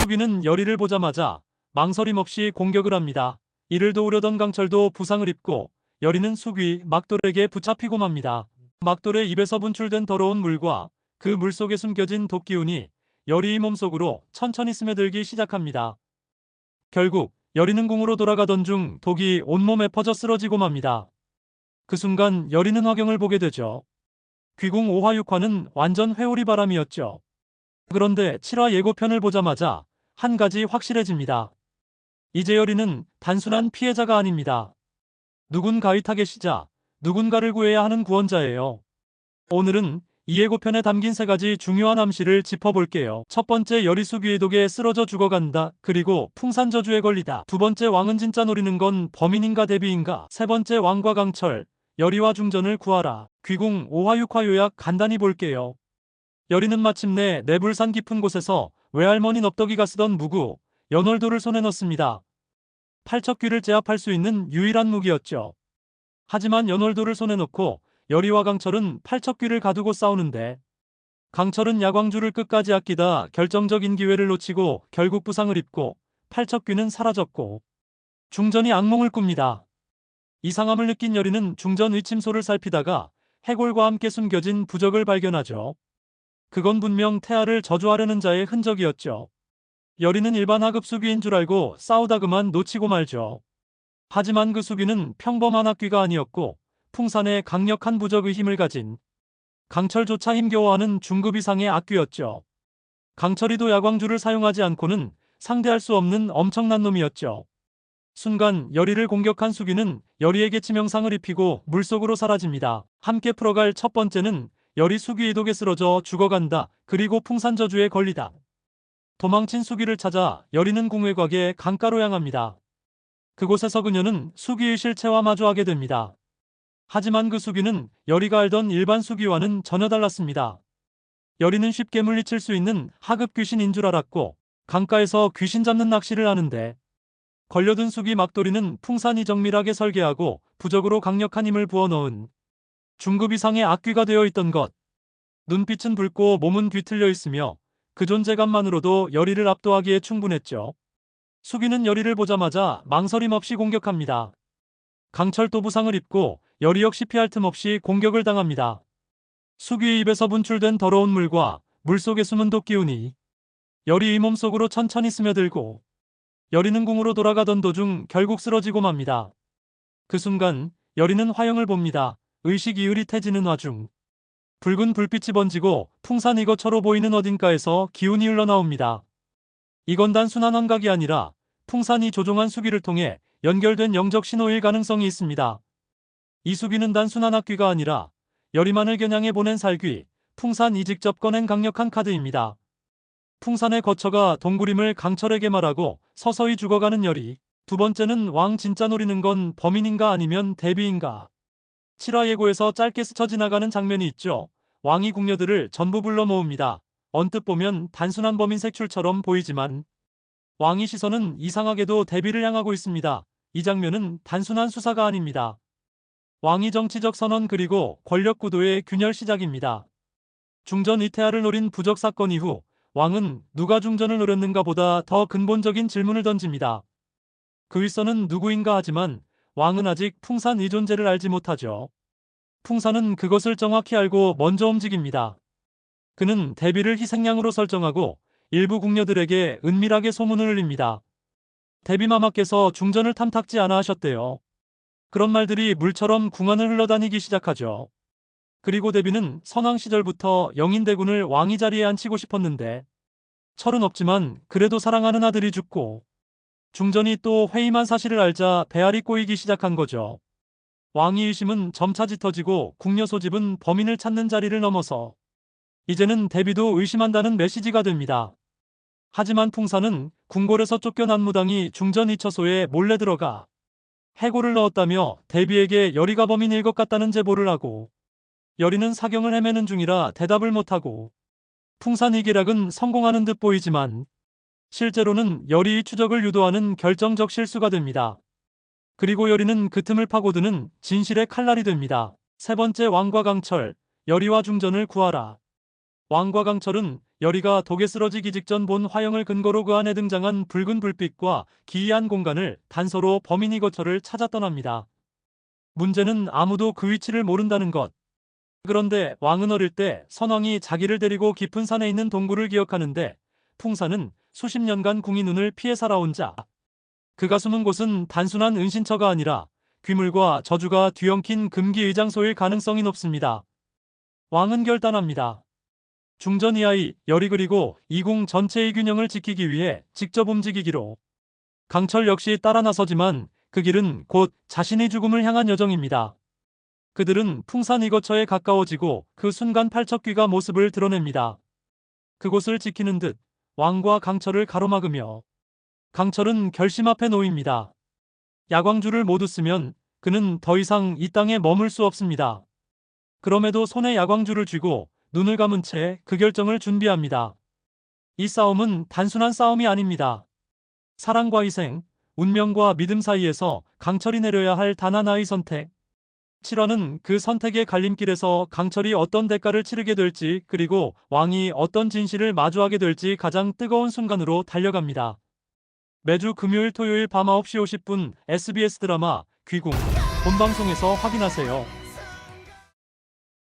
수기는 열의를 보자마자 망설임 없이 공격을 합니다. 이를 도우려던 강철도 부상을 입고 열의는 수기 막돌에게 붙잡히고 맙니다. 막돌의 입에서 분출된 더러운 물과 그 물 속에 숨겨진 독기운이 열의의 몸속으로 천천히 스며들기 시작합니다. 결국 열의는 궁으로 돌아가던 중 독이 온몸에 퍼져 쓰러지고 맙니다. 그 순간 열의는 화경을 보게 되죠. 귀궁 5화 6화는 완전 회오리 바람이었죠. 그런데 7화 예고편을 보자마자 한 가지 확실해집니다. 이제 열의는 단순한 피해자가 아닙니다. 누군가의 타겟이자 누군가를 구해야 하는 구원자예요. 오늘은 이 예고편에 담긴 세 가지 중요한 암시를 짚어볼게요. 첫 번째, 열의 수기의 독에 쓰러져 죽어간다. 그리고 풍산저주에 걸리다. 두 번째, 왕은 진짜 노리는 건 범인인가 대비인가. 세 번째, 왕과 강철, 열의와 중전을 구하라. 귀궁 5화 6화 요약 간단히 볼게요. 열의는 마침내 내불산 깊은 곳에서 외할머니 넙덕이가 쓰던 무구, 연월도를 손에 넣습니다. 팔척귀를 제압할 수 있는 유일한 무기였죠. 하지만 연월도를 손에 넣고 열의와 강철은 팔척귀를 가두고 싸우는데, 강철은 야광주를 끝까지 아끼다 결정적인 기회를 놓치고 결국 부상을 입고 팔척귀는 사라졌고 중전이 악몽을 꿉니다. 이상함을 느낀 열의는 중전 의침소를 살피다가 해골과 함께 숨겨진 부적을 발견하죠. 그건 분명 태아를 저주하려는 자의 흔적이었죠. 열의는 일반 하급 수귀인 줄 알고 싸우다 그만 놓치고 말죠. 하지만 그 수귀는 평범한 악귀가 아니었고 풍산의 강력한 부적의 힘을 가진 강철조차 힘겨워하는 중급 이상의 악귀였죠. 강철이도 야광주를 사용하지 않고는 상대할 수 없는 엄청난 놈이었죠. 순간 열의를 공격한 수귀는 열의에게 치명상을 입히고 물속으로 사라집니다. 함께 풀어갈 첫 번째는 열의 수귀의 독에 쓰러져 죽어간다. 그리고 풍산저주에 걸리다. 도망친 수귀를 찾아 열의는 궁외곽의 강가로 향합니다. 그곳에서 그녀는 수귀의 실체와 마주하게 됩니다. 하지만 그 수귀는 열의가 알던 일반 수귀와는 전혀 달랐습니다. 열의는 쉽게 물리칠 수 있는 하급 귀신인 줄 알았고 강가에서 귀신 잡는 낚시를 하는데, 걸려든 수귀 막돌이는 풍산이 정밀하게 설계하고 부적으로 강력한 힘을 부어넣은 중급 이상의 악귀가 되어 있던 것. 눈빛은 붉고 몸은 뒤틀려 있으며 그 존재감만으로도 열의를 압도하기에 충분했죠. 수귀는 열의를 보자마자 망설임 없이 공격합니다. 강철도 부상을 입고 열의 역시 피할 틈 없이 공격을 당합니다. 수귀의 입에서 분출된 더러운 물과 물속에 숨은 독기운이 열의의 몸속으로 천천히 스며들고 열의는 궁으로 돌아가던 도중 결국 쓰러지고 맙니다. 그 순간 열의는 화형을 봅니다. 의식 이을이 태지는 와중 붉은 불빛이 번지고 풍산 이거처로 보이는 어딘가에서 기운이 흘러나옵니다. 이건 단순한 환각이 아니라 풍산이 조종한 수귀를 통해 연결된 영적 신호일 가능성이 있습니다. 이 수귀는 단순한 악귀가 아니라 열의만을 겨냥해 보낸 살귀, 풍산이 직접 꺼낸 강력한 카드입니다. 풍산의 거처가 동굴임을 강철에게 말하고 서서히 죽어가는 열의. 두 번째는 왕 진짜 노리는 건 범인인가 아니면 대비인가. 7화 예고에서 짧게 스쳐 지나가는 장면이 있죠. 왕이 궁녀들을 전부 불러 모읍니다. 언뜻 보면 단순한 범인 색출처럼 보이지만 왕의 시선은 이상하게도 대비를 향하고 있습니다. 이 장면은 단순한 수사가 아닙니다. 왕의 정치적 선언 그리고 권력 구도의 균열 시작입니다. 중전 이태하를 노린 부적 사건 이후 왕은 누가 중전을 노렸는가 보다 더 근본적인 질문을 던집니다. 그 윗선은 누구인가 하지만 왕은 아직 풍산의 존재를 알지 못하죠. 풍산은 그것을 정확히 알고 먼저 움직입니다. 그는 대비를 희생양으로 설정하고 일부 궁녀들에게 은밀하게 소문을 흘립니다. 대비마마께서 중전을 탐탁지 않아 하셨대요. 그런 말들이 물처럼 궁안을 흘러다니기 시작하죠. 그리고 대비는 선왕 시절부터 영인대군을 왕위 자리에 앉히고 싶었는데 철은 없지만 그래도 사랑하는 아들이 죽고 중전이 또 회의만 사실을 알자 배알이 꼬이기 시작한 거죠. 왕의 의심은 점차 짙어지고 궁녀 소집은 범인을 찾는 자리를 넘어서 이제는 대비도 의심한다는 메시지가 됩니다. 하지만 풍산은 궁궐에서 쫓겨난 무당이 중전 이처소에 몰래 들어가 해골을 넣었다며 대비에게 열의가 범인일 것 같다는 제보를 하고, 열의는 사경을 헤매는 중이라 대답을 못하고 풍산의 계략은 성공하는 듯 보이지만 실제로는 열의의 추적을 유도하는 결정적 실수가 됩니다. 그리고 열의는 그 틈을 파고드는 진실의 칼날이 됩니다. 세 번째, 왕과 강철, 열의와 중전을 구하라. 왕과 강철은 열이가 독에 쓰러지기 직전 본 화형을 근거로 그 안에 등장한 붉은 불빛과 기이한 공간을 단서로 범인이 거처를 찾아 떠납니다. 문제는 아무도 그 위치를 모른다는 것. 그런데 왕은 어릴 때 선왕이 자기를 데리고 깊은 산에 있는 동굴을 기억하는데 풍사는 수십 년간 궁이 눈을 피해 살아온 자. 그가 숨은 곳은 단순한 은신처가 아니라 귀물과 저주가 뒤엉킨 금기 장소일 가능성이 높습니다. 왕은 결단합니다. 중전 이하의 열이 그리고 이궁 전체의 균형을 지키기 위해 직접 움직이기로. 강철 역시 따라 나서지만 그 길은 곧 자신의 죽음을 향한 여정입니다. 그들은 풍산 이거처에 가까워지고 그 순간 팔척귀가 모습을 드러냅니다. 그곳을 지키는 듯 왕과 강철을 가로막으며 강철은 결심 앞에 놓입니다. 야광줄을 모두 쓰면 그는 더 이상 이 땅에 머물 수 없습니다. 그럼에도 손에 야광줄을 쥐고 눈을 감은 채 그 결정을 준비합니다. 이 싸움은 단순한 싸움이 아닙니다. 사랑과 희생, 운명과 믿음 사이에서 강철이 내려야 할 단 하나의 선택. 7화는 그 선택의 갈림길에서 강철이 어떤 대가를 치르게 될지 그리고 왕이 어떤 진실을 마주하게 될지 가장 뜨거운 순간으로 달려갑니다. 매주 금요일 토요일 밤 9시 50분 SBS 드라마 귀궁 본방송에서 확인하세요.